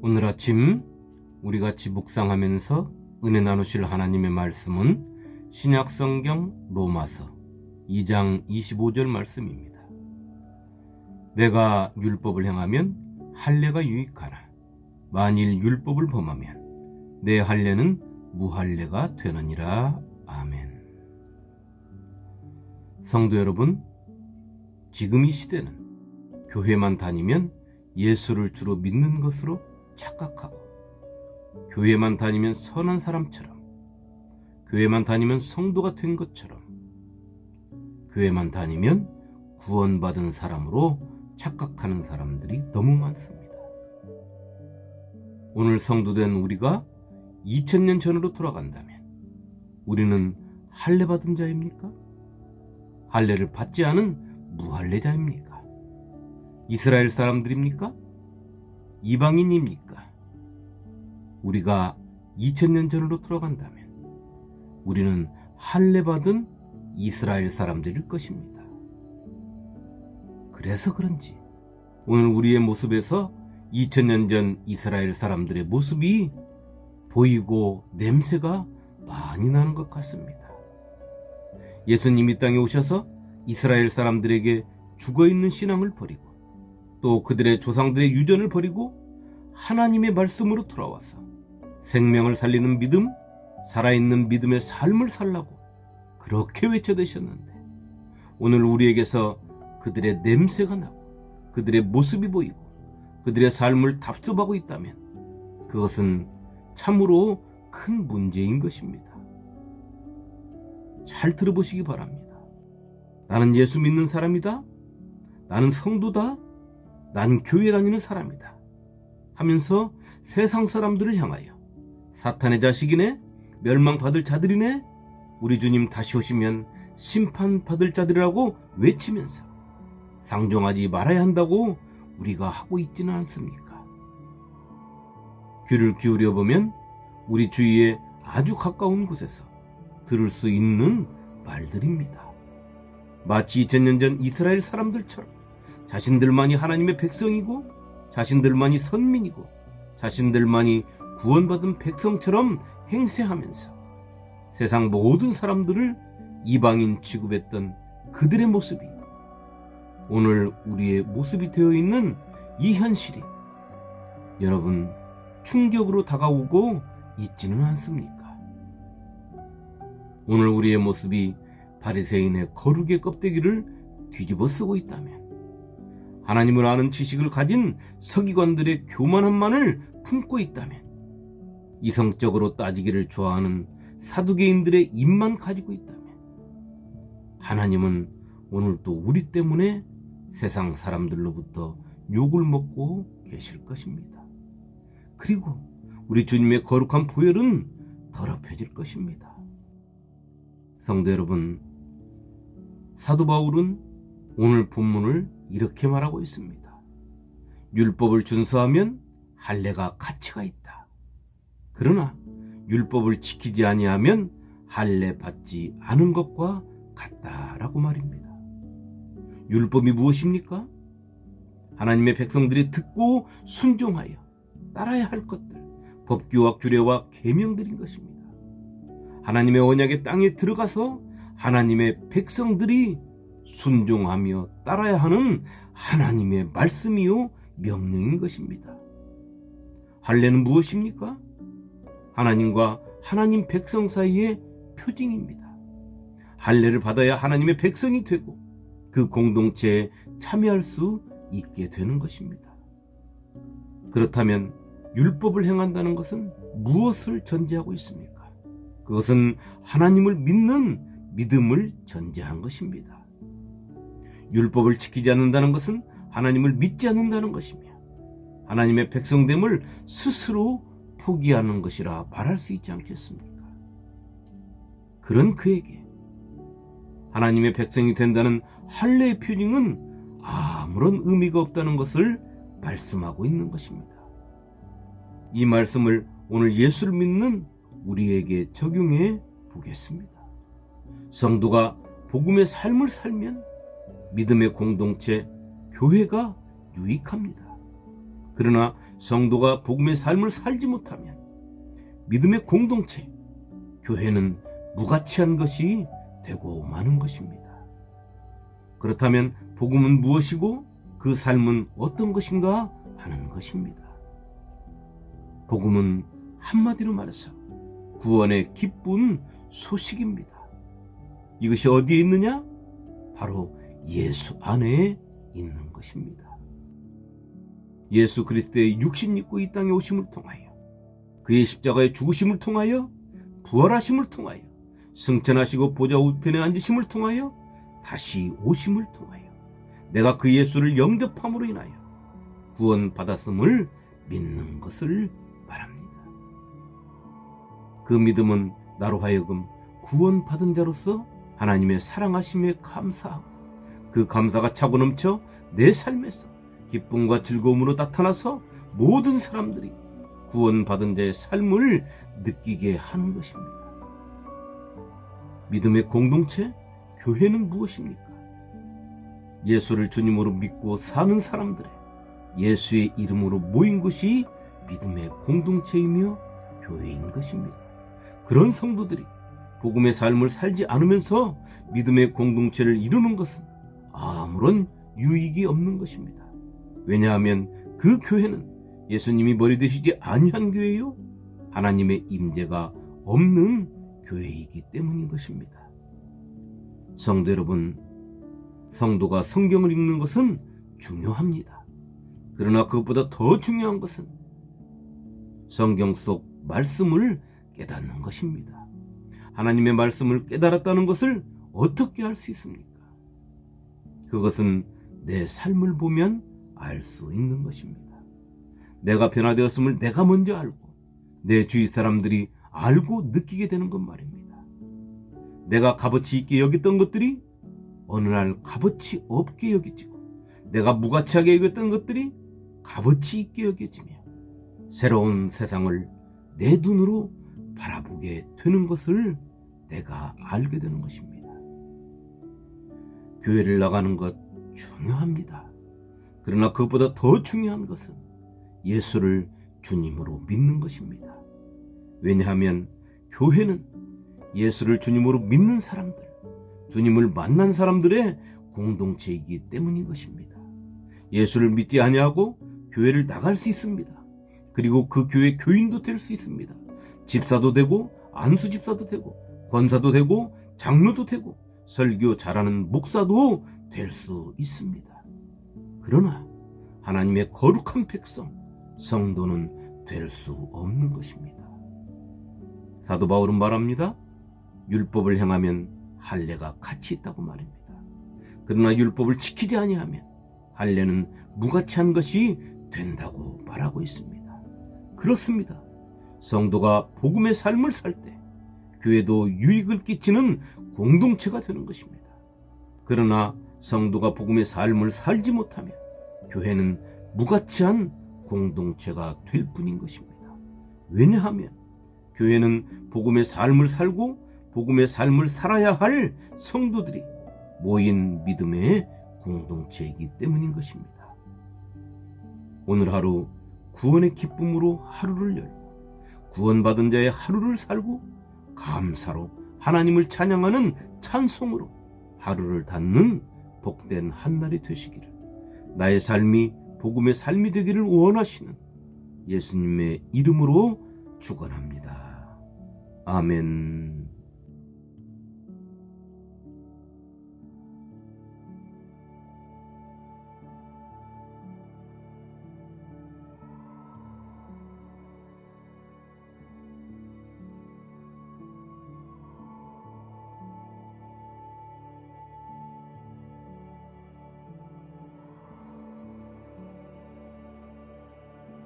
오늘 아침 우리 같이 묵상하면서 은혜 나누실 하나님의 말씀은 신약성경 로마서 2장 25절 말씀입니다. 내가 율법을 행하면 할례가 유익하나 만일 율법을 범하면 내 할례는 무할례가 되느니라. 아멘. 성도 여러분, 지금 이 시대는 교회만 다니면 예수를 주로 믿는 것으로 착각하고, 교회만 다니면 선한 사람처럼, 교회만 다니면 성도가 된 것처럼, 교회만 다니면 구원받은 사람으로 착각하는 사람들이 너무 많습니다. 오늘 성도된 우리가 2000년 전으로 돌아간다면 우리는 할례 받은 자입니까? 할례를 받지 않은 무할례자입니까? 이스라엘 사람들입니까? 이방인입니까? 우리가 2000년 전으로 돌아간다면 우리는 할례 받은 이스라엘 사람들일 것입니다. 그래서 그런지 오늘 우리의 모습에서 2000년 전 이스라엘 사람들의 모습이 보이고 냄새가 많이 나는 것 같습니다. 예수님이 땅에 오셔서 이스라엘 사람들에게 죽어있는 신앙을 버리고 또 그들의 조상들의 유전을 버리고 하나님의 말씀으로 돌아와서 생명을 살리는 믿음, 살아있는 믿음의 삶을 살라고 그렇게 외쳐대셨는데, 오늘 우리에게서 그들의 냄새가 나고 그들의 모습이 보이고 그들의 삶을 답습하고 있다면 그것은 참으로 큰 문제인 것입니다. 잘 들어보시기 바랍니다. 나는 예수 믿는 사람이다, 나는 성도다, 난 교회 다니는 사람이다 하면서 세상 사람들을 향하여 사탄의 자식이네, 멸망받을 자들이네, 우리 주님 다시 오시면 심판받을 자들이라고 외치면서 상종하지 말아야 한다고 우리가 하고 있지는 않습니까? 귀를 기울여 보면 우리 주위에 아주 가까운 곳에서 들을 수 있는 말들입니다. 마치 2000년 전 이스라엘 사람들처럼 자신들만이 하나님의 백성이고 자신들만이 선민이고 자신들만이 구원받은 백성처럼 행세하면서 세상 모든 사람들을 이방인 취급했던 그들의 모습이 오늘 우리의 모습이 되어 있는 이 현실이 여러분 충격으로 다가오고 있지는 않습니까? 오늘 우리의 모습이 바리새인의 거룩의 껍데기를 뒤집어 쓰고 있다면, 하나님을 아는 지식을 가진 서기관들의 교만함만을 품고 있다면, 이성적으로 따지기를 좋아하는 사두개인들의 입만 가지고 있다면, 하나님은 오늘도 우리 때문에 세상 사람들로부터 욕을 먹고 계실 것입니다. 그리고 우리 주님의 거룩한 보혈은 더럽혀질 것입니다. 성도 여러분, 사도 바울은 오늘 본문을 이렇게 말하고 있습니다. 율법을 준수하면 할례가 가치가 있다. 그러나 율법을 지키지 아니하면 할례 받지 않은 것과 같다라고 말입니다. 율법이 무엇입니까? 하나님의 백성들이 듣고 순종하여 따라야 할 것들, 법규와 규례와 계명들인 것입니다. 하나님의 언약의 땅에 들어가서 하나님의 백성들이 순종하며 따라야 하는 하나님의 말씀이요 명령인 것입니다. 할례는 무엇입니까? 하나님과 하나님 백성 사이의 표징입니다. 할례를 받아야 하나님의 백성이 되고 그 공동체에 참여할 수 있게 되는 것입니다. 그렇다면 율법을 행한다는 것은 무엇을 전제하고 있습니까? 그것은 하나님을 믿는 믿음을 전제한 것입니다. 율법을 지키지 않는다는 것은 하나님을 믿지 않는다는 것이며 하나님의 백성됨을 스스로 포기하는 것이라 말할 수 있지 않겠습니까? 그런 그에게 하나님의 백성이 된다는 할례의 표징은 아무런 의미가 없다는 것을 말씀하고 있는 것입니다. 이 말씀을 오늘 예수를 믿는 우리에게 적용해 보겠습니다. 성도가 복음의 삶을 살면 믿음의 공동체, 교회가 유익합니다. 그러나 성도가 복음의 삶을 살지 못하면 믿음의 공동체, 교회는 무가치한 것이 되고 마는 것입니다. 그렇다면 복음은 무엇이고 그 삶은 어떤 것인가 하는 것입니다. 복음은 한마디로 말해서 구원의 기쁜 소식입니다. 이것이 어디에 있느냐? 바로 예수 안에 있는 것입니다. 예수 그리스도의 육신 입고 이 땅에 오심을 통하여, 그의 십자가의 죽으심을 통하여, 부활하심을 통하여, 승천하시고 보좌 우편에 앉으심을 통하여, 다시 오심을 통하여 내가 그 예수를 영접함으로 인하여 구원받았음을 믿는 것을 말합니다. 그 믿음은 나로 하여금 구원받은 자로서 하나님의 사랑하심에 감사하고 그 감사가 차고 넘쳐 내 삶에서 기쁨과 즐거움으로 나타나서 모든 사람들이 구원받은 자의 삶을 느끼게 하는 것입니다. 믿음의 공동체, 교회는 무엇입니까? 예수를 주님으로 믿고 사는 사람들의 예수의 이름으로 모인 것이 믿음의 공동체이며 교회인 것입니다. 그런 성도들이 복음의 삶을 살지 않으면서 믿음의 공동체를 이루는 것은 아무런 유익이 없는 것입니다. 왜냐하면 그 교회는 예수님이 머리 되시지 아니한 교회요, 하나님의 임재가 없는 교회이기 때문인 것입니다. 성도 여러분, 성도가 성경을 읽는 것은 중요합니다. 그러나 그것보다 더 중요한 것은 성경 속 말씀을 깨닫는 것입니다. 하나님의 말씀을 깨달았다는 것을 어떻게 알 수 있습니까? 그것은 내 삶을 보면 알 수 있는 것입니다. 내가 변화되었음을 내가 먼저 알고 내 주위 사람들이 알고 느끼게 되는 것 말입니다. 내가 값어치 있게 여겼던 것들이 어느 날 값어치 없게 여겨지고, 내가 무가치하게 여겼던 것들이 값어치 있게 여겨지며 새로운 세상을 내 눈으로 바라보게 되는 것을 내가 알게 되는 것입니다. 교회를 나가는 것 중요합니다. 그러나 그것보다 더 중요한 것은 예수를 주님으로 믿는 것입니다. 왜냐하면 교회는 예수를 주님으로 믿는 사람들, 주님을 만난 사람들의 공동체이기 때문인 것입니다. 예수를 믿지 아니하고 교회를 나갈 수 있습니다. 그리고 그 교회 교인도 될 수 있습니다. 집사도 되고 안수 집사도 되고 권사도 되고 장로도 되고 설교 잘하는 목사도 될 수 있습니다. 그러나 하나님의 거룩한 백성, 성도는 될 수 없는 것입니다. 사도 바울은 말합니다. 율법을 행하면 할례가 같이 있다고 말입니다. 그러나 율법을 지키지 아니하면 할례는 무가치한 것이 된다고 말하고 있습니다. 그렇습니다. 성도가 복음의 삶을 살 때 교회도 유익을 끼치는 공동체가 되는 것입니다. 그러나 성도가 복음의 삶을 살지 못하면 교회는 무가치한 공동체가 될 뿐인 것입니다. 왜냐하면 교회는 복음의 삶을 살고 복음의 삶을 살아야 할 성도들이 모인 믿음의 공동체이기 때문인 것입니다. 오늘 하루 구원의 기쁨으로 하루를 열고 구원받은 자의 하루를 살고 감사로 하나님을 찬양하는 찬송으로 하루를 닫는 복된 한날이 되시기를, 나의 삶이 복음의 삶이 되기를 원하시는 예수님의 이름으로 축원합니다. 아멘.